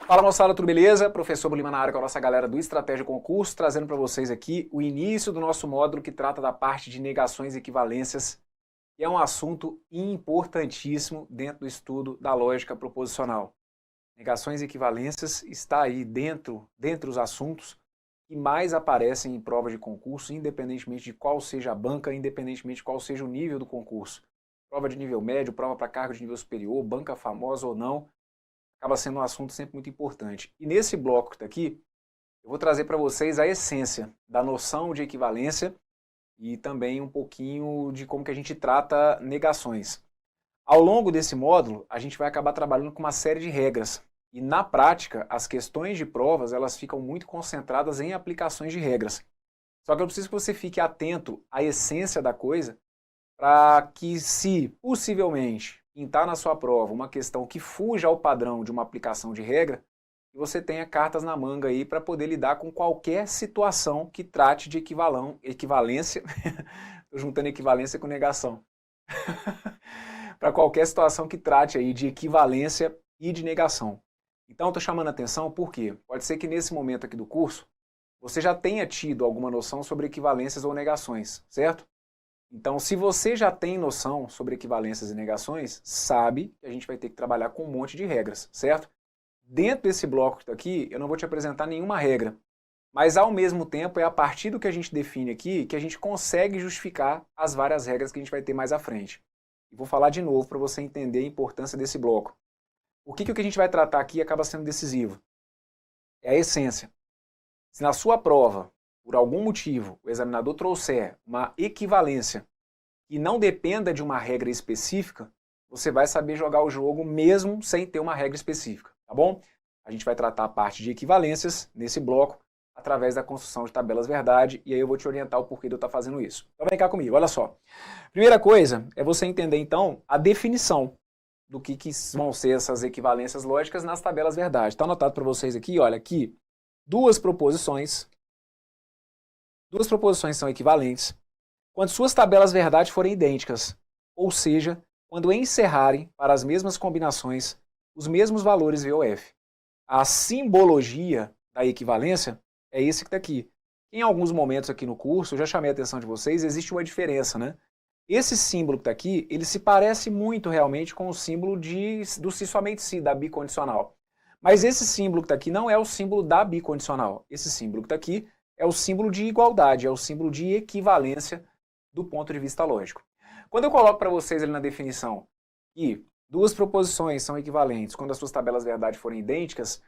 Fala moçada, tudo beleza? Professor Bolima na área com a nossa galera do Estratégia Concurso, trazendo para vocês aqui o início do nosso módulo que trata da parte de negações e equivalências, que é um assunto importantíssimo dentro do estudo da lógica proposicional. Negações e equivalências está aí dentre os assuntos que mais aparecem em prova de concurso, independentemente de qual seja a banca, independentemente de qual seja o nível do concurso. Prova de nível médio, prova para cargo de nível superior, banca famosa ou não, acaba sendo um assunto sempre muito importante. E nesse bloco que está aqui, eu vou trazer para vocês a essência da noção de equivalência e também um pouquinho de como que a gente trata negações. Ao longo desse módulo, a gente vai acabar trabalhando com uma série de regras. E na prática, as questões de provas, elas ficam muito concentradas em aplicações de regras. Só que eu preciso que você fique atento à essência da coisa, para que, se possivelmente pintar na sua prova uma questão que fuja ao padrão de uma aplicação de regra, você tenha cartas na manga aí para poder lidar com qualquer situação que trate de equivalência, estou juntando equivalência com negação, para qualquer situação que trate aí de equivalência e de negação. Então estou chamando a atenção porque pode ser que nesse momento aqui do curso você já tenha tido alguma noção sobre equivalências ou negações, certo? Então, se você já tem noção sobre equivalências e negações, sabe que a gente vai ter que trabalhar com um monte de regras, certo? Dentro desse bloco que está aqui, eu não vou te apresentar nenhuma regra, mas ao mesmo tempo é a partir do que a gente define aqui que a gente consegue justificar as várias regras que a gente vai ter mais à frente. E vou falar de novo para você entender a importância desse bloco. O que a gente vai tratar aqui acaba sendo decisivo? É a essência. Se na sua prova, por algum motivo, o examinador trouxer uma equivalência que não dependa de uma regra específica, você vai saber jogar o jogo mesmo sem ter uma regra específica, tá bom? A gente vai tratar a parte de equivalências nesse bloco através da construção de tabelas verdade e aí eu vou te orientar o porquê de eu estar fazendo isso. Então vem cá comigo, olha só. Primeira coisa é você entender então a definição do que vão ser essas equivalências lógicas nas tabelas verdade. Está anotado para vocês aqui, olha, aqui, duas proposições são equivalentes quando suas tabelas verdade forem idênticas, ou seja, quando encerrarem para as mesmas combinações os mesmos valores VOF. A simbologia da equivalência é esse que está aqui. Em alguns momentos aqui no curso, eu já chamei a atenção de vocês, existe uma diferença, né? Esse símbolo que está aqui, ele se parece muito realmente com o símbolo do se somente se, da bicondicional. Mas esse símbolo que está aqui não é o símbolo da bicondicional. Esse símbolo que está aqui é o símbolo de igualdade, é o símbolo de equivalência do ponto de vista lógico. Quando eu coloco para vocês ali na definição que duas proposições são equivalentes quando as suas tabelas verdade forem idênticas,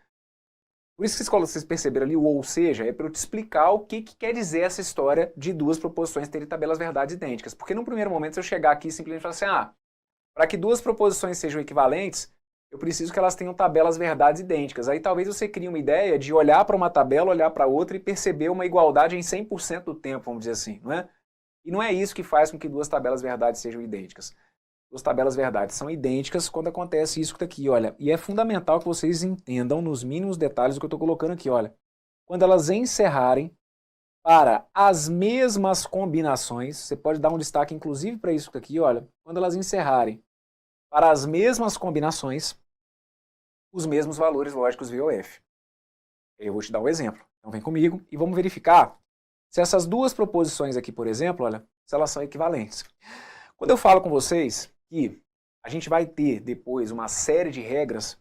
por isso que vocês perceberam ali o ou seja, é para eu te explicar o que quer dizer essa história de duas proposições terem tabelas verdade idênticas. Porque num primeiro momento, se eu chegar aqui e simplesmente falar assim, para que duas proposições sejam equivalentes, eu preciso que elas tenham tabelas verdades idênticas. Aí talvez você crie uma ideia de olhar para uma tabela, olhar para outra e perceber uma igualdade em 100% do tempo, vamos dizer assim, não é? E não é isso que faz com que duas tabelas verdades sejam idênticas. Duas tabelas verdades são idênticas quando acontece isso que está aqui, olha. E é fundamental que vocês entendam nos mínimos detalhes o que eu estou colocando aqui, olha. Quando elas encerrarem para as mesmas combinações, você pode dar um destaque inclusive para isso que está aqui, olha. Quando elas encerrarem para as mesmas combinações, os mesmos valores lógicos VOF. Eu vou te dar um exemplo. Então vem comigo e vamos verificar se essas duas proposições aqui, por exemplo, olha, se elas são equivalentes. Quando eu falo com vocês que a gente vai ter depois uma série de regras,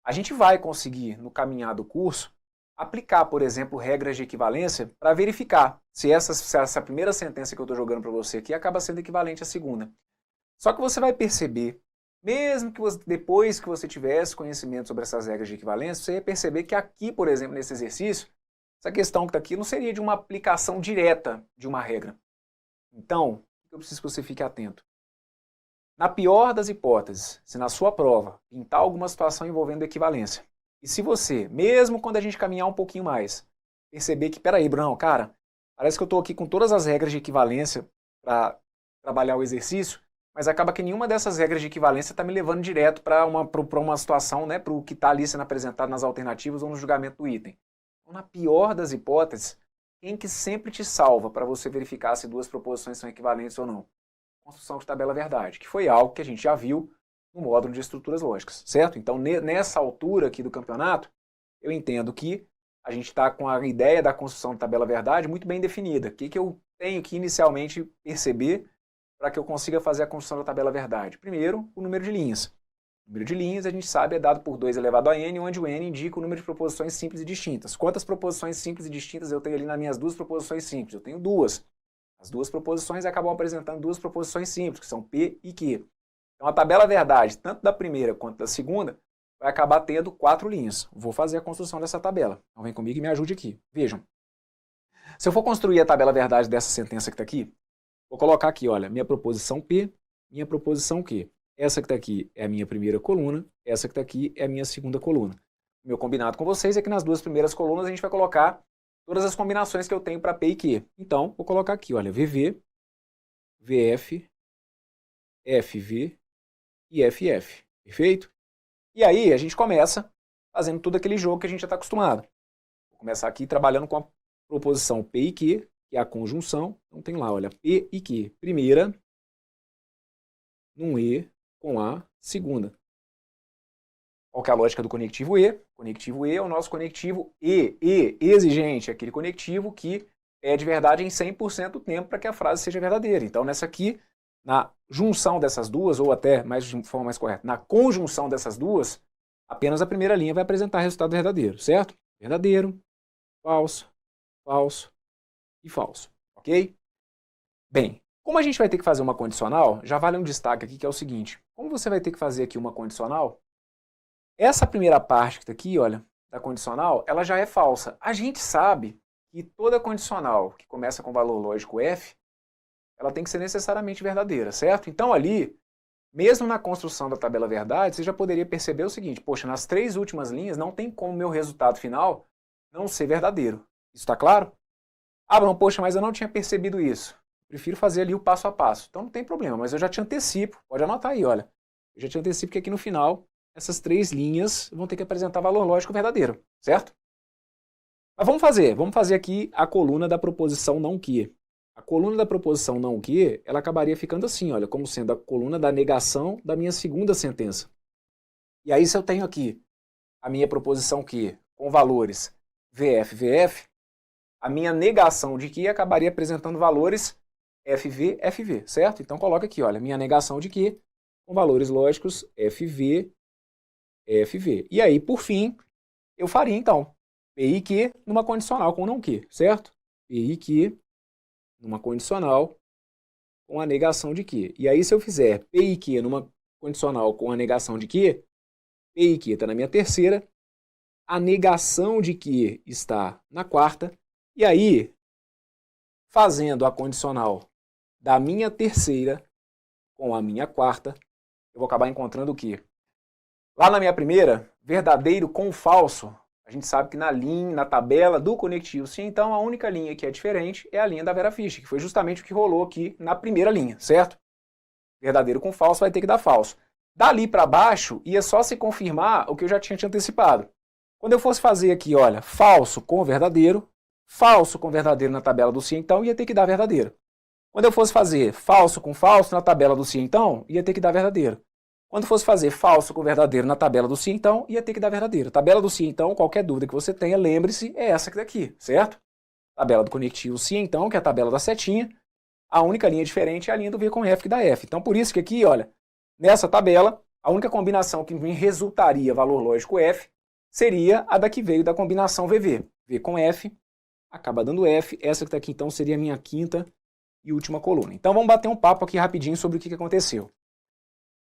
a gente vai conseguir, no caminhar do curso, aplicar, por exemplo, regras de equivalência para verificar se essa primeira sentença que eu estou jogando para você aqui acaba sendo equivalente à segunda. Só que você vai perceber, mesmo que depois que você tivesse conhecimento sobre essas regras de equivalência, você ia perceber que aqui, por exemplo, nesse exercício, essa questão que está aqui não seria de uma aplicação direta de uma regra. Então, eu preciso que você fique atento. Na pior das hipóteses, se na sua prova pintar alguma situação envolvendo equivalência, e se você, mesmo quando a gente caminhar um pouquinho mais, perceber que, peraí, Bruno, cara, parece que eu estou aqui com todas as regras de equivalência para trabalhar o exercício, mas acaba que nenhuma dessas regras de equivalência está me levando direto para uma situação, né, para o que está ali sendo apresentado nas alternativas ou no julgamento do item. Então, na pior das hipóteses, quem que sempre te salva para você verificar se duas proposições são equivalentes ou não? Construção de tabela verdade, que foi algo que a gente já viu no módulo de estruturas lógicas, certo? Então, nessa altura aqui do campeonato, eu entendo que a gente está com a ideia da construção de tabela verdade muito bem definida. O que eu tenho que inicialmente perceber para que eu consiga fazer a construção da tabela verdade? Primeiro, o número de linhas. O número de linhas, a gente sabe, é dado por 2 elevado a n, onde o n indica o número de proposições simples e distintas. Quantas proposições simples e distintas eu tenho ali nas minhas duas proposições simples? Eu tenho duas. As duas proposições acabam apresentando duas proposições simples, que são P e Q. Então a tabela verdade, tanto da primeira quanto da segunda, vai acabar tendo 4 linhas. Vou fazer a construção dessa tabela. Então vem comigo e me ajude aqui. Vejam. Se eu for construir a tabela verdade dessa sentença que está aqui, vou colocar aqui, olha, minha proposição P, minha proposição Q. Essa que está aqui é a minha primeira coluna, essa que está aqui é a minha segunda coluna. O meu combinado com vocês é que nas duas primeiras colunas a gente vai colocar todas as combinações que eu tenho para P e Q. Então, vou colocar aqui, olha, VV, VF, FV e FF. Perfeito? E aí a gente começa fazendo todo aquele jogo que a gente já está acostumado. Vou começar aqui trabalhando com a proposição P e Q, que é a conjunção. Então tem lá, olha, P e Q. Primeira, num E com a segunda. Qual que é a lógica do conectivo E? O conectivo E é o nosso conectivo exigente, aquele conectivo que é de verdade em 100% do tempo para que a frase seja verdadeira. Então nessa aqui, na junção dessas duas, ou até de forma mais correta, na conjunção dessas duas, apenas a primeira linha vai apresentar resultado verdadeiro, certo? Verdadeiro, falso, falso e falso, ok? Bem, como a gente vai ter que fazer uma condicional, já vale um destaque aqui que é o seguinte. Como você vai ter que fazer aqui uma condicional, essa primeira parte que está aqui, olha, da condicional, ela já é falsa. A gente sabe que toda condicional que começa com valor lógico f, ela tem que ser necessariamente verdadeira, certo? Então ali, mesmo na construção da tabela verdade, você já poderia perceber o seguinte, poxa, nas 3 últimas linhas não tem como meu resultado final não ser verdadeiro. Isso está claro? Ah, Bruno, poxa, mas eu não tinha percebido isso. Prefiro fazer ali o passo a passo. Então não tem problema, mas eu já te antecipo. Pode anotar aí, olha. Eu já te antecipo que aqui no final, essas 3 linhas vão ter que apresentar valor lógico verdadeiro, certo? Mas vamos fazer aqui a coluna da proposição não que. A coluna da proposição não que, ela acabaria ficando assim, olha, como sendo a coluna da negação da minha segunda sentença. E aí se eu tenho aqui a minha proposição que com valores VF, VF, a minha negação de que acabaria apresentando valores FV, FV, certo? Então coloca aqui, olha, minha negação de que com valores lógicos FV, FV. E aí, por fim, eu faria então P e Q numa condicional com não que, certo? P e Q numa condicional com a negação de que. E aí, se eu fizer P e Q numa condicional com a negação de que, P e Q está na minha terceira, a negação de que está na quarta, e aí, fazendo a condicional da minha terceira com a minha quarta, eu vou acabar encontrando o quê? Lá na minha primeira, verdadeiro com falso, a gente sabe que na tabela do conectivo sim, então a única linha que é diferente é a linha da Vera Fischer, que foi justamente o que rolou aqui na primeira linha, certo? Verdadeiro com falso vai ter que dar falso. Dali para baixo, ia só se confirmar o que eu já tinha te antecipado. Quando eu fosse fazer aqui, olha, falso com verdadeiro na tabela do sim, então ia ter que dar verdadeiro. Quando eu fosse fazer falso com falso na tabela do sim, então, ia ter que dar verdadeiro. Quando fosse fazer falso com verdadeiro na tabela do sim, então, ia ter que dar verdadeiro. Tabela do sim, então, qualquer dúvida que você tenha, lembre-se, é essa aqui daqui, certo? Tabela do conectivo sim, então, que é a tabela da setinha. A única linha diferente é a linha do V com F que dá F. Então, por isso que aqui, olha, nessa tabela, a única combinação que me resultaria valor lógico F seria a da que veio da combinação VV. V com F, acaba dando F. Essa que está aqui, então, seria a minha quinta e última coluna. Então, vamos bater um papo aqui rapidinho sobre o que aconteceu.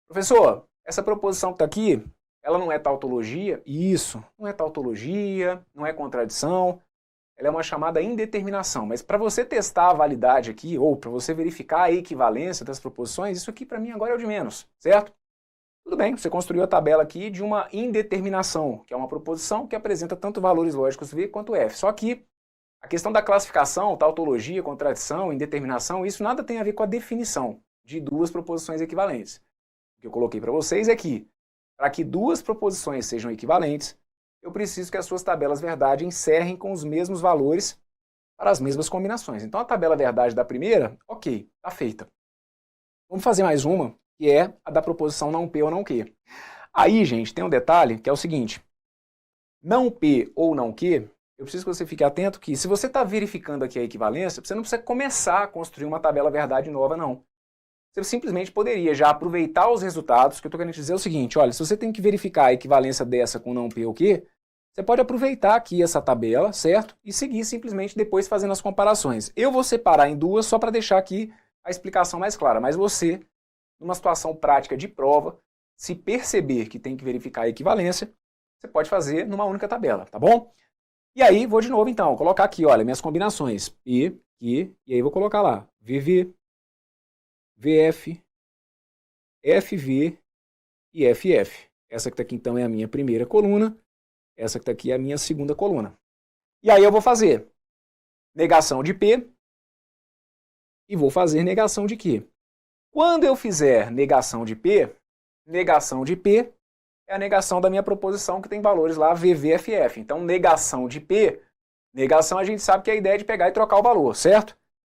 Professor, essa proposição que está aqui, ela não é tautologia? Isso, não é tautologia, não é contradição, ela é uma chamada indeterminação. Mas para você testar a validade aqui, ou para você verificar a equivalência das proposições, isso aqui para mim agora é o de menos, certo? Tudo bem, você construiu a tabela aqui de uma indeterminação, que é uma proposição que apresenta tanto valores lógicos V quanto F. Só que a questão da classificação, tautologia, contradição, indeterminação, isso nada tem a ver com a definição de duas proposições equivalentes. O que eu coloquei para vocês é que, para que duas proposições sejam equivalentes, eu preciso que as suas tabelas verdade encerrem com os mesmos valores para as mesmas combinações. Então a tabela verdade da primeira, ok, está feita. Vamos fazer mais uma, que é a da proposição não P ou não Q. Aí, gente, tem um detalhe que é o seguinte, não P ou não Q, eu preciso que você fique atento que se você está verificando aqui a equivalência, você não precisa começar a construir uma tabela verdade nova, não. Você simplesmente poderia já aproveitar os resultados, que eu estou querendo dizer o seguinte, olha, se você tem que verificar a equivalência dessa com não P ou Q, você pode aproveitar aqui essa tabela, certo? E seguir simplesmente depois fazendo as comparações. Eu vou separar em duas só para deixar aqui a explicação mais clara, mas você, numa situação prática de prova, se perceber que tem que verificar a equivalência, você pode fazer numa única tabela, tá bom? E aí, vou de novo então, colocar aqui, olha, minhas combinações, P, Q, e aí vou colocar lá, VV, VF, FV e FF. Essa que está aqui então é a minha primeira coluna, essa que está aqui é a minha segunda coluna. E aí eu vou fazer negação de P e vou fazer negação de Q. Quando eu fizer negação de P é a negação da minha proposição que tem valores lá VVFF. Então, negação de P, negação a gente sabe que é a ideia de pegar e trocar o valor, certo?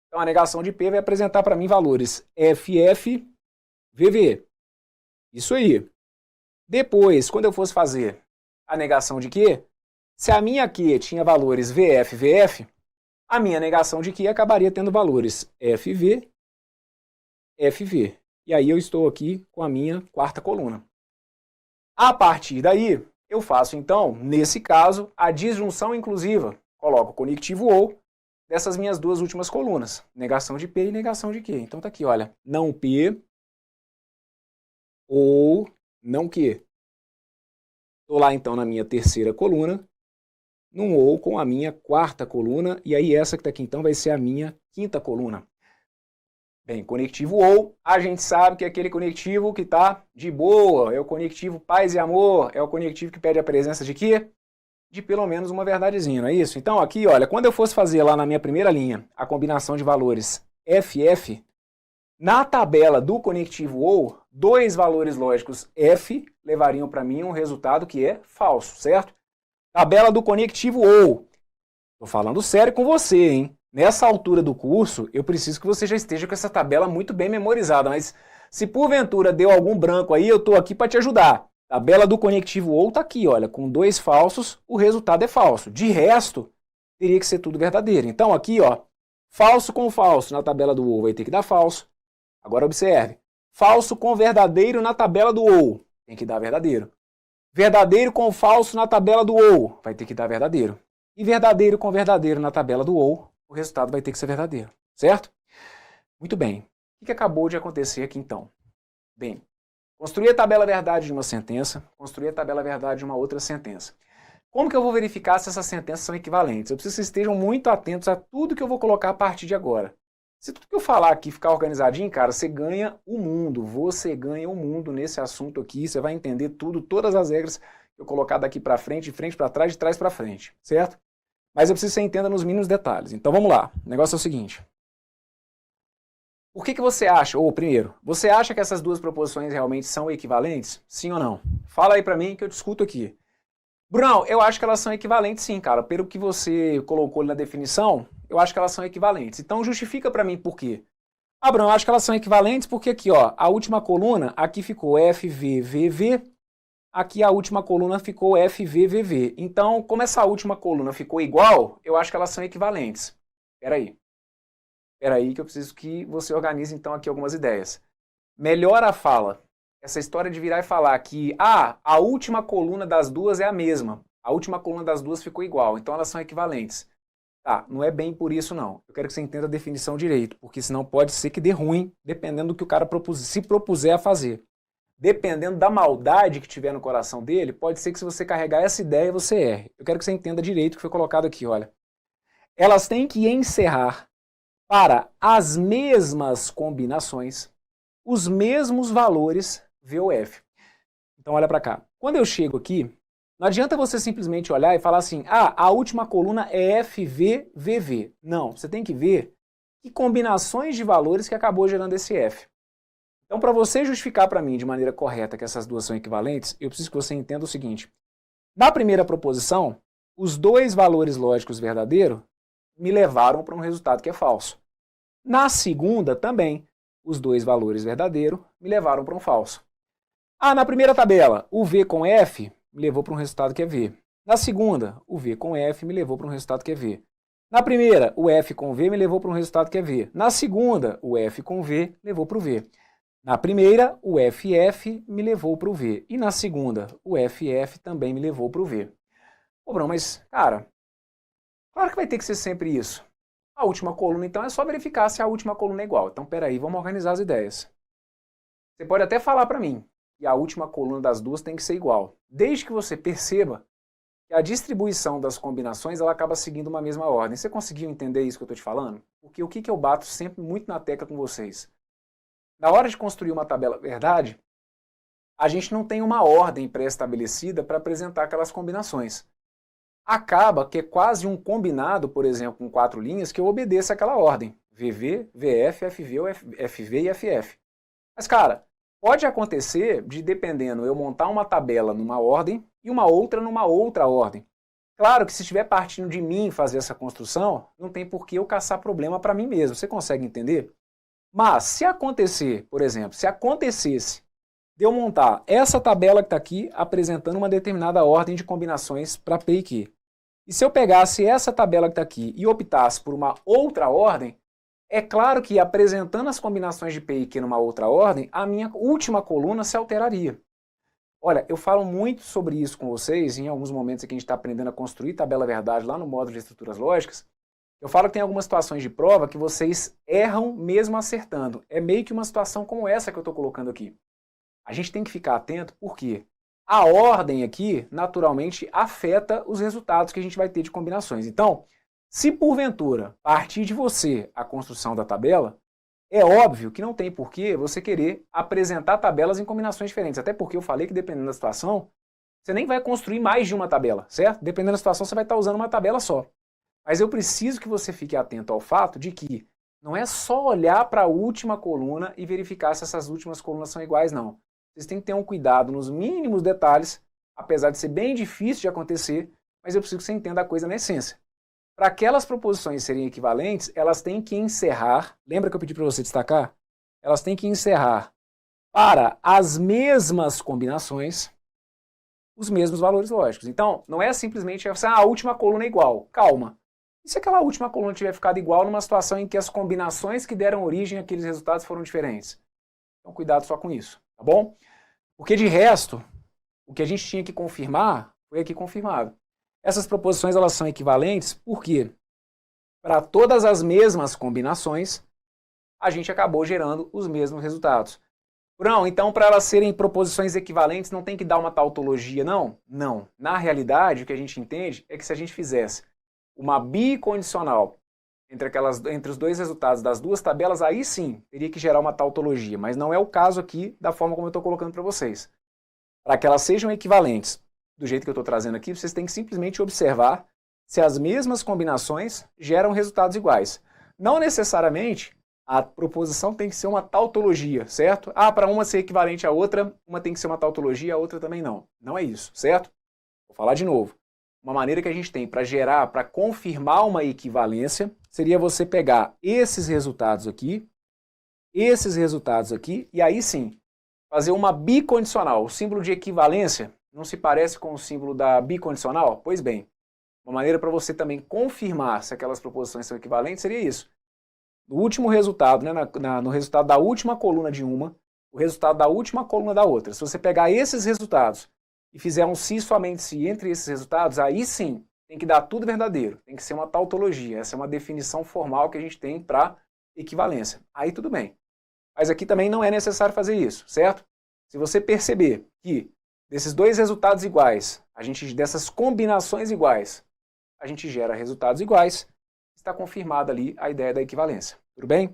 Então, a negação de P vai apresentar para mim valores FF, VV. Isso aí. Depois, quando eu fosse fazer a negação de Q, se a minha Q tinha valores VF, VF, a minha negação de Q acabaria tendo valores FV, FV. E aí eu estou aqui com a minha quarta coluna. A partir daí, eu faço então, nesse caso, a disjunção inclusiva. Coloco o conectivo ou dessas minhas duas últimas colunas. Negação de P e negação de Q. Então tá aqui, olha. Não P ou não Q. Estou lá então na minha terceira coluna, num ou com a minha quarta coluna, e aí essa que está aqui então vai ser a minha quinta coluna. Bem, conectivo ou, a gente sabe que é aquele conectivo que está de boa, é o conectivo paz e amor, é o conectivo que pede a presença de quê? De pelo menos uma verdadezinha, não é isso? Então aqui, olha, quando eu fosse fazer lá na minha primeira linha a combinação de valores FF, na tabela do conectivo ou, dois valores lógicos F levariam para mim um resultado que é falso, certo? Tabela do conectivo ou. Estou falando sério com você, hein? Nessa altura do curso, eu preciso que você já esteja com essa tabela muito bem memorizada, mas se porventura deu algum branco aí, eu estou aqui para te ajudar. Tabela do conectivo ou está aqui, olha, com dois falsos, o resultado é falso. De resto, teria que ser tudo verdadeiro. Então aqui, ó, falso com falso na tabela do ou vai ter que dar falso. Agora observe, falso com verdadeiro na tabela do ou, tem que dar verdadeiro. Verdadeiro com falso na tabela do ou, vai ter que dar verdadeiro. E verdadeiro com verdadeiro na tabela do ou, o resultado vai ter que ser verdadeiro, certo? Muito bem. O que acabou de acontecer aqui então? Bem, construir a tabela verdade de uma sentença, construir a tabela verdade de uma outra sentença. Como que eu vou verificar se essas sentenças são equivalentes? Eu preciso que vocês estejam muito atentos a tudo que eu vou colocar a partir de agora. Se tudo que eu falar aqui ficar organizadinho, cara, você ganha o mundo. Você ganha o mundo nesse assunto aqui. Você vai entender tudo, todas as regras que eu colocar daqui para frente, de frente para trás, de trás para frente, certo? Mas eu preciso que você entenda nos mínimos detalhes. Então vamos lá. O negócio é o seguinte. Por que você acha, ou primeiro, você acha que essas duas proposições realmente são equivalentes? Sim ou não? Fala aí para mim que eu discuto aqui. Brunão, eu acho que elas são equivalentes sim, cara. Pelo que você colocou na definição, eu acho que elas são equivalentes. Então justifica para mim por quê. Ah, Brunão, eu acho que elas são equivalentes porque aqui, ó, a última coluna, aqui ficou FVVV, aqui a última coluna ficou FVVV. Então, como essa última coluna ficou igual, eu acho que elas são equivalentes. Espera aí que eu preciso que você organize então aqui algumas ideias. Melhora a fala. Essa história de virar e falar que a última coluna das duas é a mesma. A última coluna das duas ficou igual, então elas são equivalentes. Tá, não é bem por isso não. Eu quero que você entenda a definição direito, porque senão pode ser que dê ruim, dependendo do que o cara se propuser a fazer. Dependendo da maldade que tiver no coração dele, pode ser que se você carregar essa ideia, você erre. Eu quero que você entenda direito o que foi colocado aqui, olha. Elas têm que encerrar para as mesmas combinações, os mesmos valores VOF. Então olha para cá. Quando eu chego aqui, não adianta você simplesmente olhar e falar assim, a última coluna é FVVV. Não, você tem que ver que combinações de valores que acabou gerando esse F. Então, para você justificar para mim de maneira correta que essas duas são equivalentes, eu preciso que você entenda o seguinte. Na primeira proposição, os dois valores lógicos verdadeiros me levaram para um resultado que é falso. Na segunda, também. os dois valores verdadeiros me levaram para um falso. Ah, na primeira tabela, o V com F me levou para um resultado que é V. Na segunda, o V com F me levou para um resultado que é V. Na primeira, o F com V me levou para um resultado que é V. Na segunda, o F com V levou para o V. Na primeira, o FF me levou para o V. E na segunda, o FF também me levou para o V. Pô, Bruno, mas, cara, claro que vai ter que ser sempre isso. A última coluna, então, é só verificar se a última coluna é igual. Então, peraí, vamos organizar as ideias. Você pode até falar para mim que a última coluna das duas tem que ser igual, desde que você perceba que a distribuição das combinações ela acaba seguindo uma mesma ordem. Você conseguiu entender isso que eu estou te falando? Porque o que eu bato sempre muito na tecla com vocês? Na hora de construir uma tabela verdade, a gente não tem uma ordem pré-estabelecida para apresentar aquelas combinações. Acaba que é quase um combinado, por exemplo, com 4 linhas, que eu obedeça aquela ordem. VV, VF, FV, FV e FF. Mas, cara, pode acontecer de, dependendo, eu montar uma tabela numa ordem e uma outra numa outra ordem. Claro que se estiver partindo de mim fazer essa construção, não tem por que eu caçar problema para mim mesmo. Você consegue entender? Mas se acontecer, por exemplo, se acontecesse de eu montar essa tabela que está aqui apresentando uma determinada ordem de combinações para P e Q, e se eu pegasse essa tabela que está aqui e optasse por uma outra ordem, é claro que apresentando as combinações de P e Q numa outra ordem, a minha última coluna se alteraria. Olha, eu falo muito sobre isso com vocês, em alguns momentos que a gente está aprendendo a construir tabela verdade lá no módulo de estruturas lógicas. Eu falo que tem algumas situações de prova que vocês erram mesmo acertando. É meio que uma situação como essa que eu estou colocando aqui. A gente tem que ficar atento porque a ordem aqui, naturalmente, afeta os resultados que a gente vai ter de combinações. Então, se porventura partir de você a construção da tabela, é óbvio que não tem porquê você querer apresentar tabelas em combinações diferentes. Até porque eu falei que dependendo da situação, você nem vai construir mais de uma tabela, certo? Dependendo da situação, você vai estar usando uma tabela só. Mas eu preciso que você fique atento ao fato de que não é só olhar para a última coluna e verificar se essas últimas colunas são iguais, não. Vocês têm que ter um cuidado nos mínimos detalhes, apesar de ser bem difícil de acontecer, mas eu preciso que você entenda a coisa na essência. Para aquelas proposições serem equivalentes, elas têm que encerrar, lembra que eu pedi para você destacar? Elas têm que encerrar para as mesmas combinações os mesmos valores lógicos. Então, não é simplesmente a última coluna é igual. Calma. E se aquela última coluna tiver ficado igual numa situação em que as combinações que deram origem àqueles resultados foram diferentes? Então, cuidado só com isso, tá bom? Porque de resto, o que a gente tinha que confirmar foi aqui confirmado. Essas proposições elas são equivalentes porque para todas as mesmas combinações, a gente acabou gerando os mesmos resultados. Não, então para elas serem proposições equivalentes não tem que dar uma tautologia, não? Não. Na realidade, o que a gente entende é que se a gente fizesse uma bicondicional entre os dois resultados das duas tabelas, aí sim teria que gerar uma tautologia, mas não é o caso aqui da forma como eu estou colocando para vocês. Para que elas sejam equivalentes do jeito que eu estou trazendo aqui, vocês têm que simplesmente observar se as mesmas combinações geram resultados iguais. Não necessariamente a proposição tem que ser uma tautologia, certo? Ah, para uma ser equivalente à outra, uma tem que ser uma tautologia, a outra também não. Não é isso, certo? Vou falar de novo. Uma maneira que a gente tem para gerar, para confirmar uma equivalência, seria você pegar esses resultados aqui, e aí sim, fazer uma bicondicional. O símbolo de equivalência não se parece com o símbolo da bicondicional? Pois bem, uma maneira para você também confirmar se aquelas proposições são equivalentes seria isso. No último resultado, né, no resultado da última coluna de uma, o resultado da última coluna da outra. Se você pegar esses resultados e fizer um se somente se entre esses resultados, aí sim, tem que dar tudo verdadeiro. Tem que ser uma tautologia. Essa é uma definição formal que a gente tem para equivalência. Aí tudo bem. Mas aqui também não é necessário fazer isso, certo? Se você perceber que desses dois resultados iguais, dessas combinações iguais, a gente gera resultados iguais, está confirmada ali a ideia da equivalência. Tudo bem?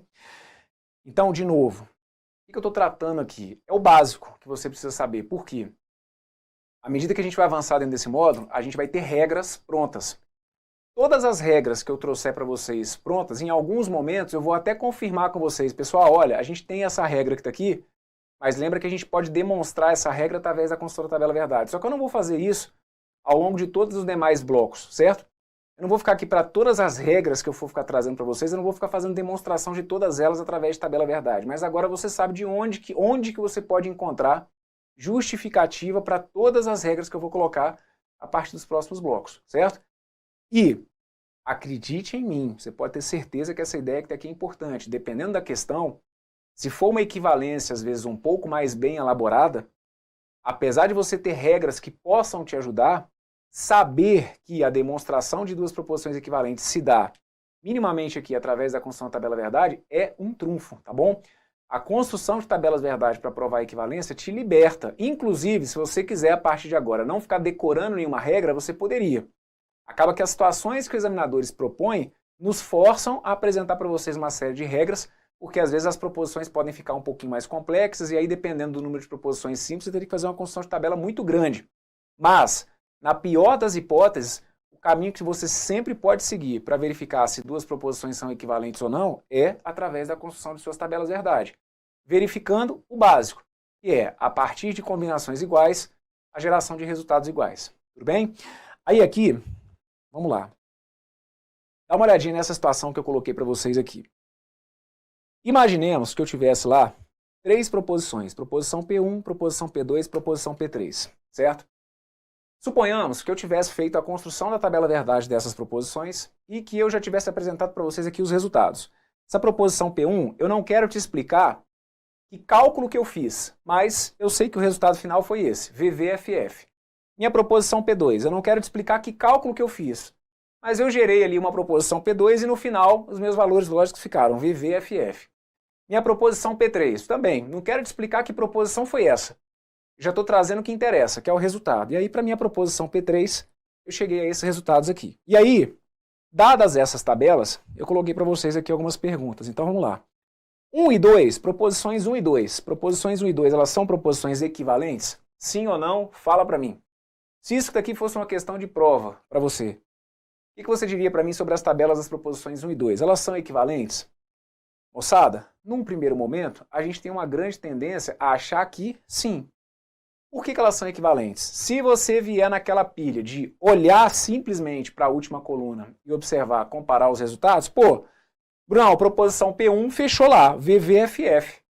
Então, de novo, o que eu estou tratando aqui? É o básico que você precisa saber. Por quê? À medida que a gente vai avançar dentro desse módulo, a gente vai ter regras prontas. Todas as regras que eu trouxer para vocês prontas, em alguns momentos eu vou até confirmar com vocês. Pessoal, olha, a gente tem essa regra que está aqui, mas lembra que a gente pode demonstrar essa regra através da construção da tabela verdade. Só que eu não vou fazer isso ao longo de todos os demais blocos, certo? Eu não vou ficar aqui para todas as regras que eu for ficar trazendo para vocês, eu não vou ficar fazendo demonstração de todas elas através de tabela verdade. Mas agora você sabe de onde que você pode encontrar justificativa para todas as regras que eu vou colocar a partir dos próximos blocos, certo? E acredite em mim, você pode ter certeza que essa ideia aqui é importante. Dependendo da questão, se for uma equivalência, às vezes, um pouco mais bem elaborada, apesar de você ter regras que possam te ajudar, saber que a demonstração de duas proposições equivalentes se dá minimamente aqui através da construção da tabela verdade é um trunfo, tá bom? A construção de tabelas verdade para provar a equivalência te liberta. Inclusive, se você quiser, a partir de agora, não ficar decorando nenhuma regra, você poderia. Acaba que as situações que os examinadores propõem nos forçam a apresentar para vocês uma série de regras, porque às vezes as proposições podem ficar um pouquinho mais complexas, e aí, dependendo do número de proposições simples, você teria que fazer uma construção de tabela muito grande. Mas, na pior das hipóteses, o caminho que você sempre pode seguir para verificar se duas proposições são equivalentes ou não é através da construção de suas tabelas verdade, verificando o básico, que é, a partir de combinações iguais, a geração de resultados iguais. Tudo bem? Aí aqui, vamos lá. Dá uma olhadinha nessa situação que eu coloquei para vocês aqui. Imaginemos que eu tivesse lá três proposições, proposição P1, proposição P2, proposição P3, certo? Suponhamos que eu tivesse feito a construção da tabela verdade dessas proposições e que eu já tivesse apresentado para vocês aqui os resultados. Essa proposição P1, eu não quero te explicar que cálculo que eu fiz, mas eu sei que o resultado final foi esse, VVFF. Minha proposição P2, eu não quero te explicar que cálculo que eu fiz, mas eu gerei ali uma proposição P2 e no final os meus valores lógicos ficaram VVFF. Minha proposição P3, também, não quero te explicar que proposição foi essa. Já estou trazendo o que interessa, que é o resultado. E aí, para minha proposição P3, eu cheguei a esses resultados aqui. E aí, dadas essas tabelas, eu coloquei para vocês aqui algumas perguntas. Então, vamos lá. 1 e 2, proposições 1 e 2. Proposições 1 e 2, elas são proposições equivalentes? Sim ou não? Fala para mim. Se isso daqui fosse uma questão de prova para você, o que você diria para mim sobre as tabelas das proposições 1 e 2? Elas são equivalentes? Moçada, num primeiro momento, a gente tem uma grande tendência a achar que sim. Por que elas são equivalentes? Se você vier naquela pilha de olhar simplesmente para a última coluna e observar, comparar os resultados, pô, Brunão, proposição P1 fechou lá, VVFF.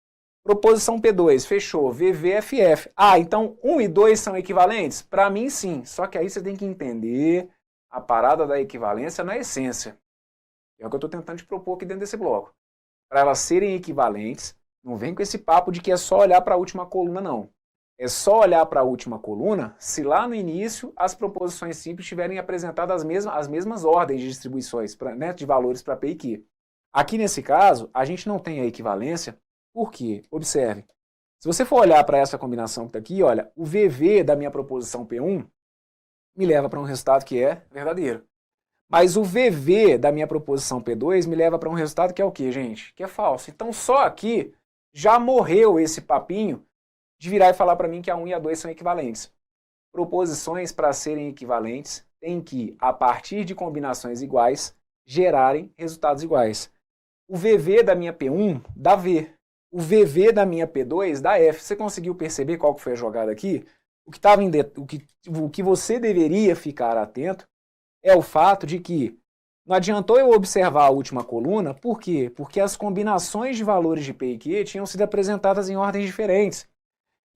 Proposição P2 fechou, VVFF. Ah, então 1 e 2 são equivalentes? Para mim, sim. Só que aí você tem que entender a parada da equivalência na essência. É o que eu estou tentando te propor aqui dentro desse bloco. Para elas serem equivalentes, não vem com esse papo de que é só olhar para a última coluna, não. É só olhar para a última coluna se lá no início as proposições simples tiverem apresentado as mesmas ordens de distribuições né, de valores para P e Q. Aqui nesse caso, a gente não tem a equivalência, porque, observe, se você for olhar para essa combinação que está aqui, olha, o VV da minha proposição P1 me leva para um resultado que é verdadeiro. Mas o VV da minha proposição P2 me leva para um resultado que é o quê, gente? Que é falso. Então só aqui já morreu esse papinho de virar e falar para mim que a 1 e a 2 são equivalentes. Proposições, para serem equivalentes, têm que, a partir de combinações iguais, gerarem resultados iguais. O VV da minha P1 dá V. O VV da minha P2 dá F. Você conseguiu perceber qual que foi a jogada aqui? O que você deveria ficar atento é o fato de que não adiantou eu observar a última coluna, por quê? Porque as combinações de valores de P e Q tinham sido apresentadas em ordens diferentes.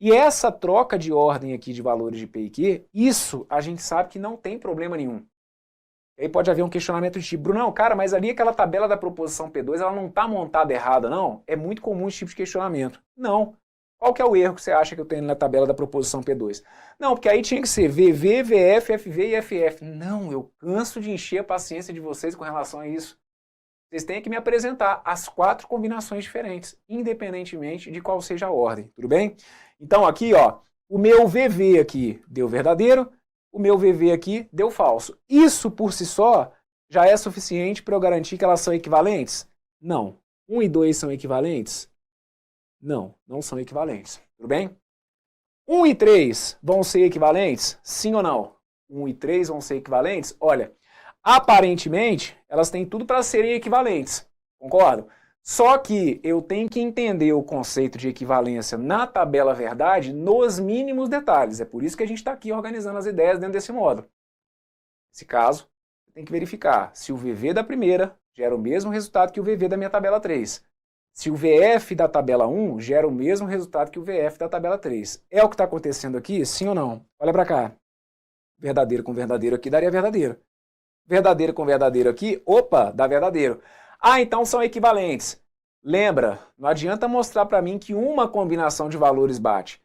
E essa troca de ordem aqui de valores de P e Q, isso a gente sabe que não tem problema nenhum. E aí pode haver um questionamento de tipo, Brunão, cara, mas ali aquela tabela da proposição P2, ela não está montada errada, não? É muito comum esse tipo de questionamento. Não. Qual que é o erro que você acha que eu tenho na tabela da proposição P2? Não, porque aí tinha que ser VV, VF, FV e FF. Não, eu canso de encher a paciência de vocês com relação a isso. Vocês têm que me apresentar as 4 combinações diferentes, independentemente de qual seja a ordem, tudo bem? Então aqui, ó, o meu VV aqui deu verdadeiro, o meu VV aqui deu falso. Isso por si só já é suficiente para eu garantir que elas são equivalentes? Não. 1 e 2 são equivalentes? Não, não são equivalentes, tudo bem? 1 e 3 vão ser equivalentes? Sim ou não? 1 e 3 vão ser equivalentes? Olha, aparentemente, elas têm tudo para serem equivalentes, concordo? Só que eu tenho que entender o conceito de equivalência na tabela verdade nos mínimos detalhes. É por isso que a gente está aqui organizando as ideias dentro desse módulo. Nesse caso, tem que verificar se o VV da primeira gera o mesmo resultado que o VV da minha tabela 3. Se o VF da tabela 1 gera o mesmo resultado que o VF da tabela 3. É o que está acontecendo aqui, sim ou não? Olha para cá. Verdadeiro com verdadeiro aqui daria verdadeiro. Verdadeiro com verdadeiro aqui, opa, dá verdadeiro. Ah, então são equivalentes. Lembra, não adianta mostrar para mim que uma combinação de valores bate.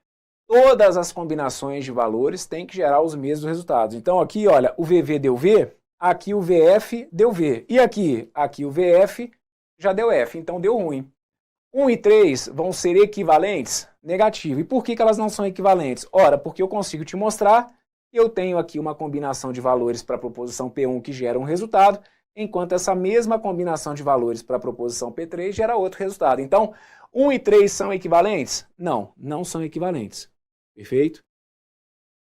Todas as combinações de valores têm que gerar os mesmos resultados. Então aqui, olha, o VV deu V, aqui o VF deu V. E aqui? Aqui o VF já deu F, então deu ruim. 1 e 3 vão ser equivalentes? Negativo. E por que elas não são equivalentes? Ora, porque eu consigo te mostrar que eu tenho aqui uma combinação de valores para a proposição P1 que gera um resultado, enquanto essa mesma combinação de valores para a proposição P3 gera outro resultado. Então, 1 e 3 são equivalentes? Não, não são equivalentes. Perfeito?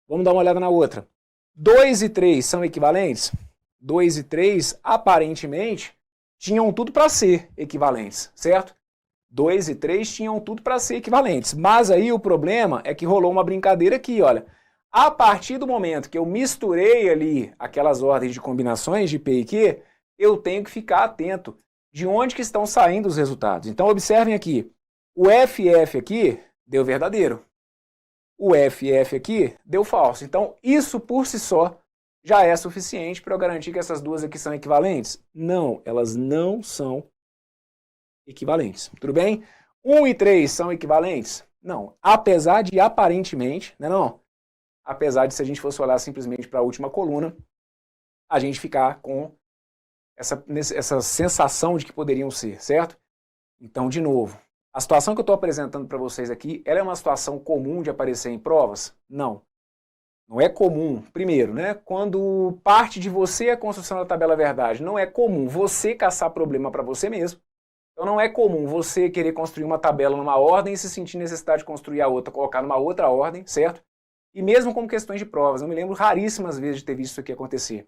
Vamos dar uma olhada na outra. 2 e 3 são equivalentes? 2 e 3, aparentemente, tinham tudo para ser equivalentes, certo? 2 e 3 tinham tudo para ser equivalentes. Mas aí o problema é que rolou uma brincadeira aqui, olha. A partir do momento que eu misturei ali aquelas ordens de combinações de P e Q, eu tenho que ficar atento de onde que estão saindo os resultados. Então observem aqui, o FF aqui deu verdadeiro. O FF aqui deu falso. Então isso por si só já é suficiente para eu garantir que essas duas aqui são equivalentes? Não, elas não são equivalentes. Tudo bem? 1 e 3 são equivalentes? Não. Apesar de aparentemente, né, não? Apesar de se a gente fosse olhar simplesmente para a última coluna, a gente ficar com essa sensação de que poderiam ser, certo? Então, de novo, a situação que eu estou apresentando para vocês aqui, ela é uma situação comum de aparecer em provas? Não. Não é comum. Primeiro, né? Quando parte de você a construção da tabela verdade, não é comum você caçar problema para você mesmo. Então não é comum você querer construir uma tabela numa ordem e se sentir necessidade de construir a outra, colocar numa outra ordem, certo? E mesmo com questões de provas, eu me lembro raríssimas vezes de ter visto isso aqui acontecer.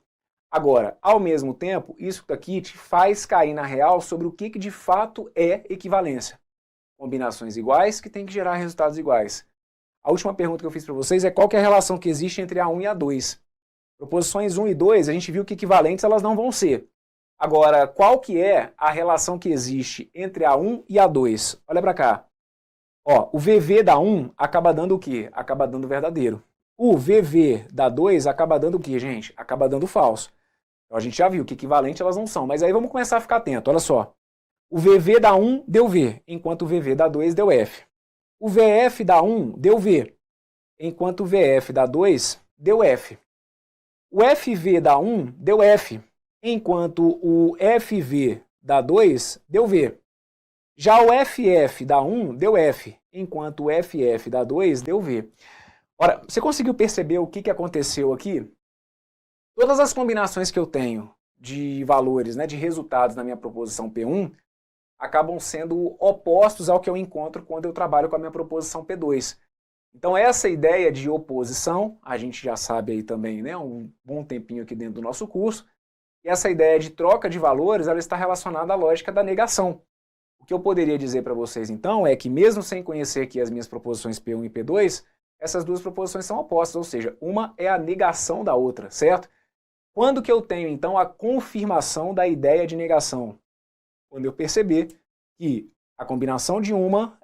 Agora, ao mesmo tempo, isso daqui te faz cair na real sobre o que de fato é equivalência. Combinações iguais que tem que gerar resultados iguais. A última pergunta que eu fiz para vocês é qual que é a relação que existe entre a 1 e a 2. Proposições 1 e 2, a gente viu que equivalentes elas não vão ser. Agora, qual que é a relação que existe entre a 1 e a 2? Olha para cá. Ó, o VV da 1 acaba dando o quê? Acaba dando verdadeiro. O VV da 2 acaba dando o quê, gente? Acaba dando falso. Então a gente já viu que equivalente elas não são, mas aí vamos começar a ficar atento, olha só. O VV da 1 deu V, enquanto o VV da 2 deu F. O VF da 1 deu V, enquanto o VF da 2 deu F. O FV da 1 deu F, enquanto o FV da 2 deu V. Já o FF da 1 deu F, enquanto o FF da 2 deu V. Ora, você conseguiu perceber o que aconteceu aqui? Todas as combinações que eu tenho de valores, né, de resultados na minha proposição P1, acabam sendo opostos ao que eu encontro quando eu trabalho com a minha proposição P2. Então essa ideia de oposição, a gente já sabe aí também, né, um bom tempinho aqui dentro do nosso curso, e essa ideia de troca de valores, ela está relacionada à lógica da negação. O que eu poderia dizer para vocês então é que mesmo sem conhecer aqui as minhas proposições P1 e P2, essas duas proposições são opostas, ou seja, uma é a negação da outra, certo? Quando que eu tenho então a confirmação da ideia de negação? Quando eu perceber que a combinação de uma,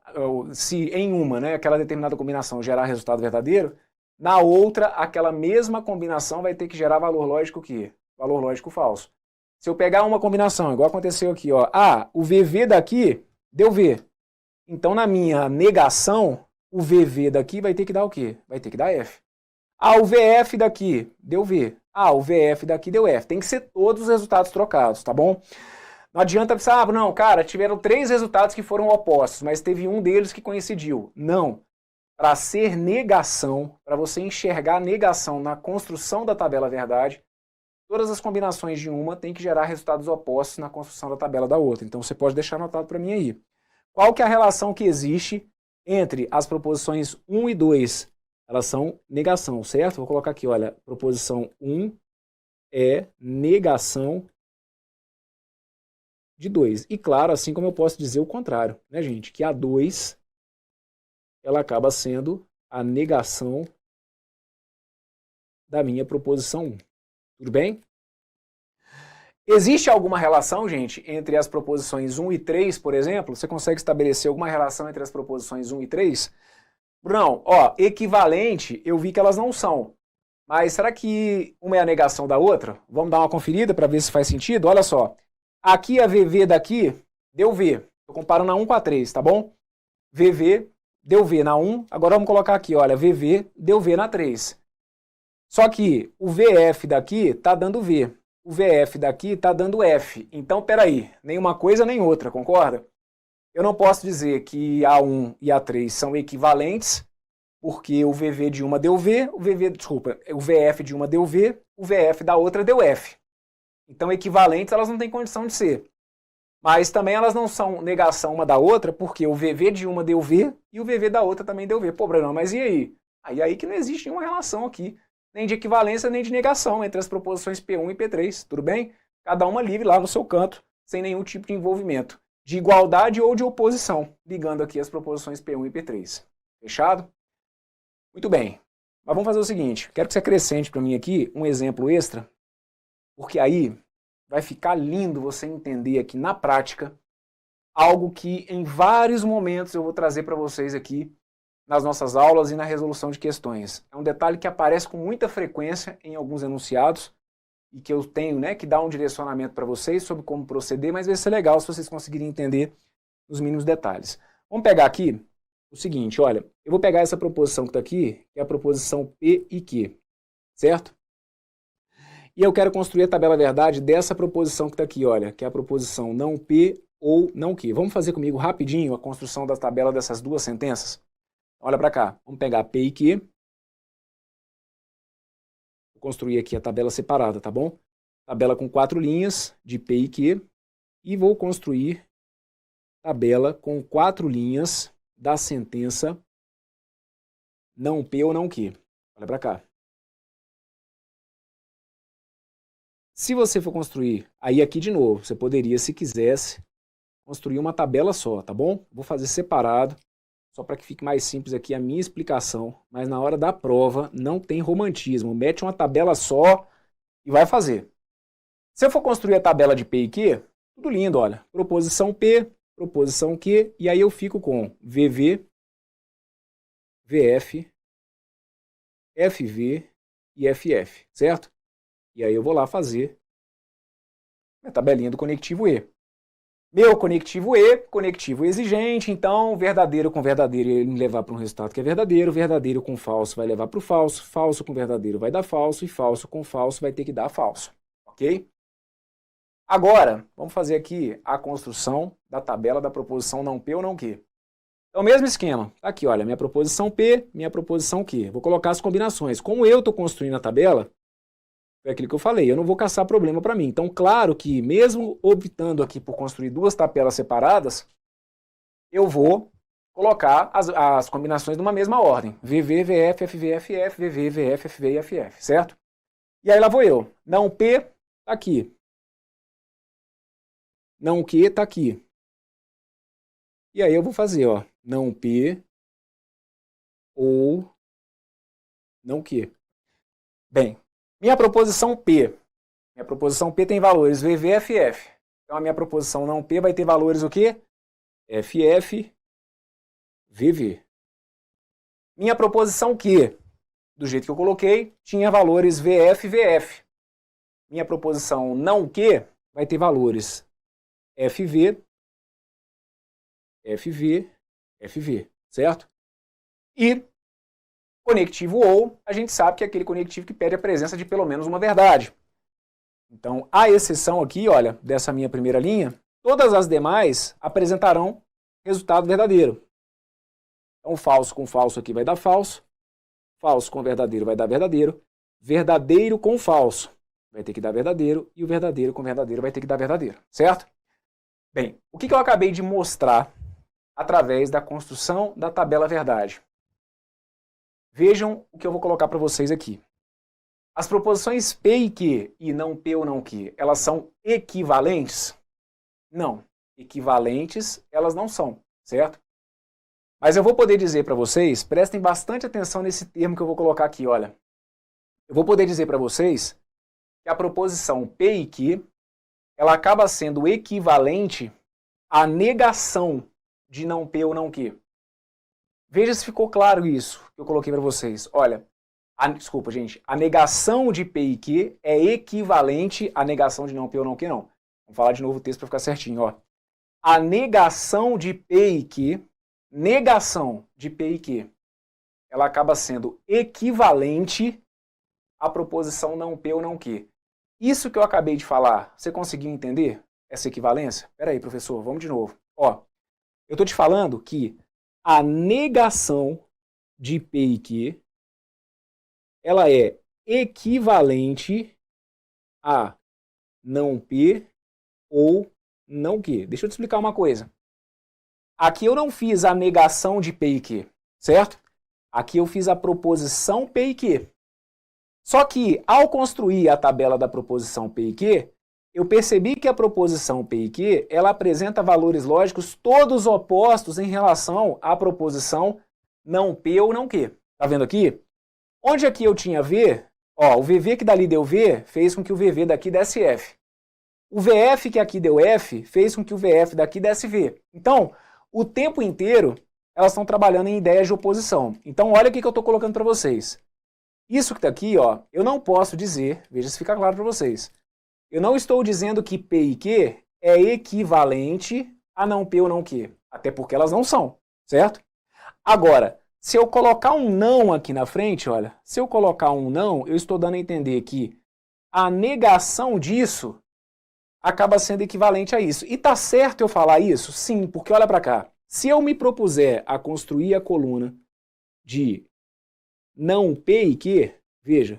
se em uma, né, aquela determinada combinação gerar resultado verdadeiro, na outra, aquela mesma combinação vai ter que gerar valor lógico o quê? Valor lógico falso. Se eu pegar uma combinação, igual aconteceu aqui, ó, o VV daqui deu V. Então, na minha negação, o VV daqui vai ter que dar o quê? Vai ter que dar F. O VF daqui deu V. O VF daqui deu F. Tem que ser todos os resultados trocados, tá bom? Não adianta pensar, não, cara, tiveram 3 resultados que foram opostos, mas teve um deles que coincidiu. Não. Para ser negação, para você enxergar negação na construção da tabela verdade, todas as combinações de uma têm que gerar resultados opostos na construção da tabela da outra. Então você pode deixar anotado para mim aí. Qual que é a relação que existe entre as proposições 1 e 2? Elas são negação, certo? Vou colocar aqui, olha, proposição 1 é negação de 2. E claro, assim como eu posso dizer o contrário, né, gente? Que a 2, ela acaba sendo a negação da minha proposição 1. Tudo bem? Existe alguma relação, gente, entre as proposições 1 e 3, por exemplo? Você consegue estabelecer alguma relação entre as proposições 1 e 3? Brunão, ó, equivalente, eu vi que elas não são. Mas será que uma é a negação da outra? Vamos dar uma conferida para ver se faz sentido? Olha só. Aqui a VV daqui deu V. Estou comparando a 1 com a 3, tá bom? VV deu V na 1. Agora vamos colocar aqui, olha, VV deu V na 3. Só que o VF daqui está dando V. O VF daqui está dando F. Então, peraí, nem uma coisa nem outra, concorda? Eu não posso dizer que A1 e A3 são equivalentes, porque o VV de uma deu V, o VF de uma deu V, o VF da outra deu F. Então, equivalentes elas não têm condição de ser. Mas também elas não são negação uma da outra, porque o VV de uma deu V e o VV da outra também deu V. Pô, Bruno, mas e aí? Aí que não existe nenhuma relação aqui, nem de equivalência, nem de negação entre as proposições P1 e P3, tudo bem? Cada uma livre lá no seu canto, sem nenhum tipo de envolvimento, de igualdade ou de oposição, ligando aqui as proposições P1 e P3. Fechado? Muito bem. Mas vamos fazer o seguinte, quero que você acrescente para mim aqui um exemplo extra, porque aí vai ficar lindo você entender aqui na prática algo que em vários momentos eu vou trazer para vocês aqui nas nossas aulas e na resolução de questões. É um detalhe que aparece com muita frequência em alguns enunciados e que eu tenho, né, que dar um direcionamento para vocês sobre como proceder, mas vai ser legal se vocês conseguirem entender os mínimos detalhes. Vamos pegar aqui o seguinte, olha, eu vou pegar essa proposição que está aqui, que é a proposição P e Q, certo? E eu quero construir a tabela verdade dessa proposição que está aqui, olha, que é a proposição não P ou não Q. Vamos fazer comigo rapidinho a construção da tabela dessas duas sentenças? Olha para cá, vamos pegar P e Q. Vou construir aqui a tabela separada, tá bom? Tabela com 4 linhas de P e Q. E vou construir tabela com 4 linhas da sentença não P ou não Q. Olha para cá. Se você for construir, aí aqui de novo, você poderia, se quisesse, construir uma tabela só, tá bom? Vou fazer separado, só para que fique mais simples aqui a minha explicação, mas na hora da prova não tem romantismo, mete uma tabela só e vai fazer. Se eu for construir a tabela de P e Q, tudo lindo, olha, proposição P, proposição Q, e aí eu fico com VV, VF, FV e FF, certo? E aí eu vou lá fazer a tabelinha do conectivo E. Meu conectivo E, conectivo exigente, então verdadeiro com verdadeiro ele me levar para um resultado que é verdadeiro, verdadeiro com falso vai levar para o falso, falso com verdadeiro vai dar falso e falso com falso vai ter que dar falso, ok? Agora, vamos fazer aqui a construção da tabela da proposição não P ou não Q. Então, mesmo esquema, tá aqui, olha, minha proposição P, minha proposição Q. Vou colocar as combinações. Como eu estou construindo a tabela, é aquilo que eu falei, eu não vou caçar problema para mim. Então, claro que mesmo optando aqui por construir duas tabelas separadas, eu vou colocar as combinações numa mesma ordem. VV, VF, FV, FF, VV, VF, FV e FF, certo? E aí lá vou eu. Não P, tá aqui. Não Q, tá aqui. E aí eu vou fazer, ó, não P ou não Q. Bem, minha proposição P tem valores VV, FF. Então a minha proposição não P vai ter valores o quê? FF, VV. Minha proposição Q, do jeito que eu coloquei, tinha valores VF, VF. Minha proposição não Q vai ter valores FV, FV, FV, certo? E conectivo ou, a gente sabe que é aquele conectivo que pede a presença de pelo menos uma verdade. Então, a exceção aqui, olha, dessa minha primeira linha, todas as demais apresentarão resultado verdadeiro. Então, falso com falso aqui vai dar falso, falso com verdadeiro vai dar verdadeiro, verdadeiro com falso vai ter que dar verdadeiro, e o verdadeiro com verdadeiro vai ter que dar verdadeiro, certo? Bem, o que eu acabei de mostrar através da construção da tabela verdade? Vejam o que eu vou colocar para vocês aqui. As proposições P e Q e não P ou não Q, elas são equivalentes? Não. Equivalentes elas não são, certo? Mas eu vou poder dizer para vocês, prestem bastante atenção nesse termo que eu vou colocar aqui, olha. Eu vou poder dizer para vocês que a proposição P e Q ela acaba sendo equivalente à negação de não P ou não Q. Veja se ficou claro isso que eu coloquei para vocês. Olha, desculpa, gente, a negação de P e Q é equivalente à negação de não P ou não Q, não. Vamos falar de novo o texto para ficar certinho, ó. A negação de P e Q, negação de P e Q, ela acaba sendo equivalente à proposição não P ou não Q. Isso que eu acabei de falar, você conseguiu entender essa equivalência? Espera aí, professor, vamos de novo. Ó, eu estou te falando que a negação de P e Q, ela é equivalente a não P ou não Q. Deixa eu te explicar uma coisa. Aqui eu não fiz a negação de P e Q, certo? Aqui eu fiz a proposição P e Q. Só que, ao construir a tabela da proposição P e Q, eu percebi que a proposição P e Q, ela apresenta valores lógicos todos opostos em relação à proposição não P ou não Q. Tá vendo aqui? Onde aqui eu tinha V, ó, o VV que dali deu V, fez com que o VV daqui desse F. O VF que aqui deu F, fez com que o VF daqui desse V. Então, o tempo inteiro, elas estão trabalhando em ideias de oposição. Então, olha o que eu estou colocando para vocês. Isso que está aqui, ó, eu não posso dizer, veja se fica claro para vocês. Eu não estou dizendo que P e Q é equivalente a não P ou não Q. Até porque elas não são, certo? Agora, se eu colocar um não aqui na frente, olha, se eu colocar um não, eu estou dando a entender que a negação disso acaba sendo equivalente a isso. E tá certo eu falar isso? Sim, porque olha para cá. Se eu me propuser a construir a coluna de não P e Q, veja,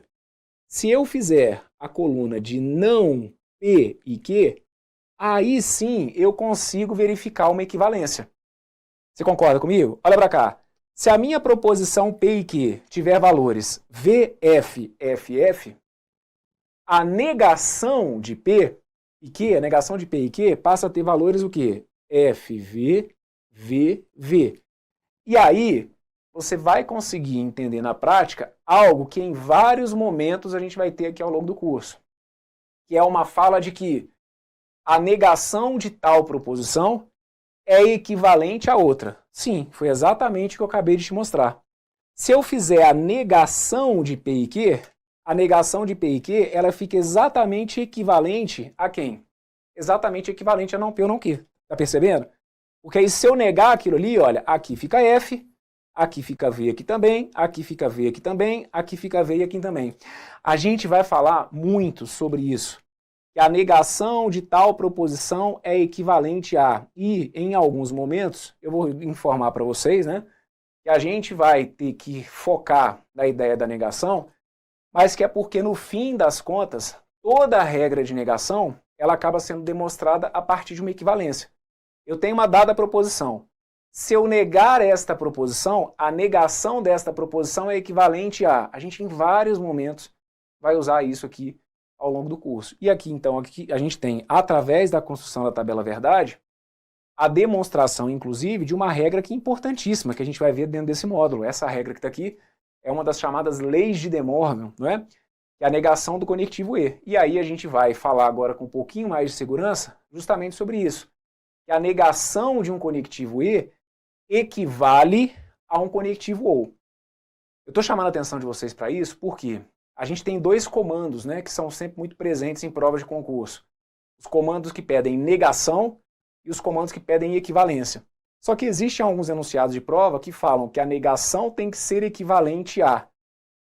se eu fizer a coluna de não P e Q, aí sim eu consigo verificar uma equivalência. Você concorda comigo? Olha para cá. Se a minha proposição P e Q tiver valores VF, FF, a negação de P e Q, a negação de P e Q, passa a ter valores o quê? FV, VV. E aí, você vai conseguir entender na prática algo que em vários momentos a gente vai ter aqui ao longo do curso, que é uma fala de que a negação de tal proposição é equivalente a outra. Sim, foi exatamente o que eu acabei de te mostrar. Se eu fizer a negação de P e Q, a negação de P e Q, ela fica exatamente equivalente a quem? Exatamente equivalente a não P ou não Q. Tá percebendo? Porque aí se eu negar aquilo ali, olha, aqui fica F, aqui fica V aqui também, aqui fica V aqui também, aqui fica V aqui também. A gente vai falar muito sobre isso, que a negação de tal proposição é equivalente a, e em alguns momentos, eu vou informar para vocês, né, que a gente vai ter que focar na ideia da negação, mas que é porque no fim das contas, toda a regra de negação, ela acaba sendo demonstrada a partir de uma equivalência. Eu tenho uma dada proposição. Se eu negar esta proposição, a negação desta proposição é equivalente a... A gente, em vários momentos, vai usar isso aqui ao longo do curso. E aqui, então, aqui a gente tem, através da construção da tabela verdade, a demonstração, inclusive, de uma regra que é importantíssima, que a gente vai ver dentro desse módulo. Essa regra que está aqui é uma das chamadas leis de De Morgan, não é? Que é a negação do conectivo E. E aí a gente vai falar agora com um pouquinho mais de segurança justamente sobre isso. Que a negação de um conectivo E equivale a um conectivo OU. Eu estou chamando a atenção de vocês para isso porque a gente tem dois comandos, né, que são sempre muito presentes em provas de concurso. Os comandos que pedem negação e os comandos que pedem equivalência. Só que existem alguns enunciados de prova que falam que a negação tem que ser equivalente a.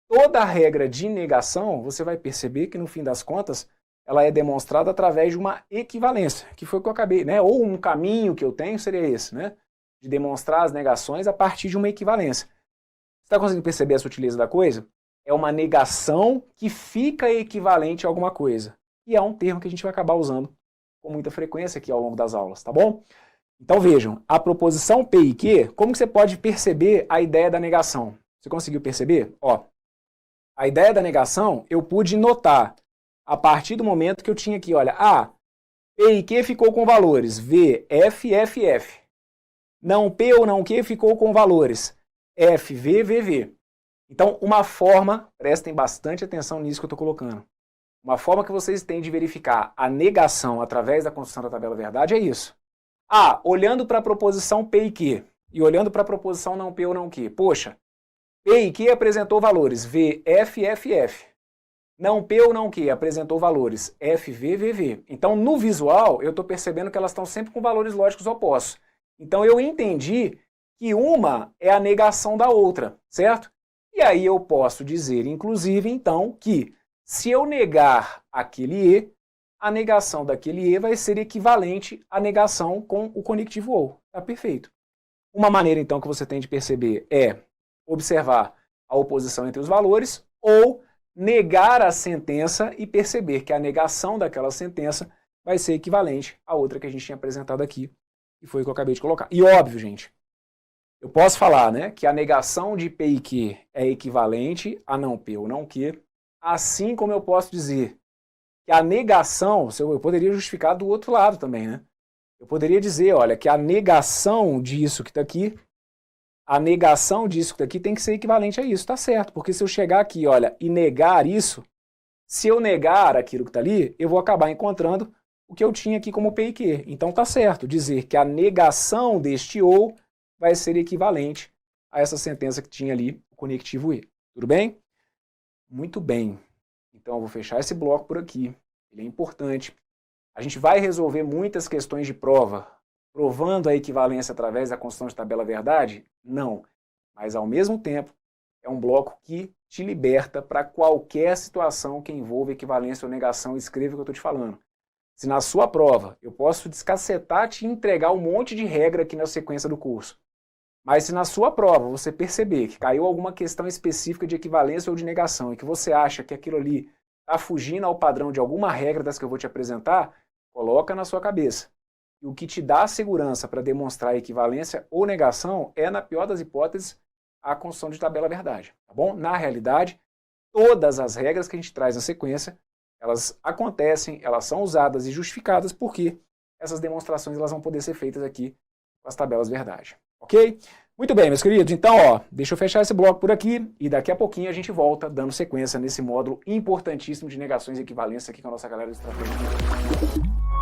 Toda a regra de negação, você vai perceber que no fim das contas, ela é demonstrada através de uma equivalência, que foi o que eu acabei, né? Ou um caminho que eu tenho seria esse, né? De demonstrar as negações a partir de uma equivalência. Você está conseguindo perceber a sutileza da coisa? É uma negação que fica equivalente a alguma coisa. E é um termo que a gente vai acabar usando com muita frequência aqui ao longo das aulas, tá bom? Então vejam, a proposição P e Q, como que você pode perceber a ideia da negação? Você conseguiu perceber? Ó, a ideia da negação eu pude notar a partir do momento que eu tinha aqui, olha, P e Q ficou com valores V, F, F, F. Não P ou não Q ficou com valores F, V, V, V. Então, uma forma, prestem bastante atenção nisso que eu estou colocando. Uma forma que vocês têm de verificar a negação através da construção da tabela verdade é isso. Ah, olhando para a proposição P e Q e olhando para a proposição não P ou não Q. Poxa, P e Q apresentou valores V, F, F, F. Não P ou não Q apresentou valores F, V, V, V. Então, no visual, eu estou percebendo que elas estão sempre com valores lógicos opostos. Então, eu entendi que uma é a negação da outra, certo? E aí eu posso dizer, inclusive, então, que se eu negar aquele E, a negação daquele E vai ser equivalente à negação com o conectivo OU. Tá perfeito. Uma maneira, então, que você tem de perceber é observar a oposição entre os valores ou negar a sentença e perceber que a negação daquela sentença vai ser equivalente à outra que a gente tinha apresentado aqui, que foi o que eu acabei de colocar. E óbvio, gente, eu posso falar, né, que a negação de P e Q é equivalente a não P ou não Q, assim como eu posso dizer que a negação, eu poderia justificar do outro lado também, né? Eu poderia dizer, olha, que a negação disso que está aqui, tem que ser equivalente a isso, tá certo? Porque se eu chegar aqui, olha, e negar isso, se eu negar aquilo que está ali, eu vou acabar encontrando o que eu tinha aqui como P e Q. Então tá certo dizer que a negação deste OU vai ser equivalente a essa sentença que tinha ali, o conectivo E. Tudo bem? Muito bem. Então eu vou fechar esse bloco por aqui. Ele é importante. A gente vai resolver muitas questões de prova provando a equivalência através da construção de tabela verdade? Não. Mas ao mesmo tempo é um bloco que te liberta para qualquer situação que envolva equivalência ou negação. Escreva o que eu estou te falando. Se na sua prova eu posso descacetar, te entregar um monte de regra aqui na sequência do curso, mas se na sua prova você perceber que caiu alguma questão específica de equivalência ou de negação e que você acha que aquilo ali está fugindo ao padrão de alguma regra das que eu vou te apresentar, coloca na sua cabeça. E o que te dá a segurança para demonstrar equivalência ou negação é, na pior das hipóteses, a construção de tabela verdade. Tá bom? Na realidade, todas as regras que a gente traz na sequência, elas acontecem, elas são usadas e justificadas porque essas demonstrações elas vão poder ser feitas aqui com as tabelas verdade. Ok? Muito bem, meus queridos. Então, ó, deixa eu fechar esse bloco por aqui e daqui a pouquinho a gente volta dando sequência nesse módulo importantíssimo de negações e equivalência aqui com a nossa galera de estratégia.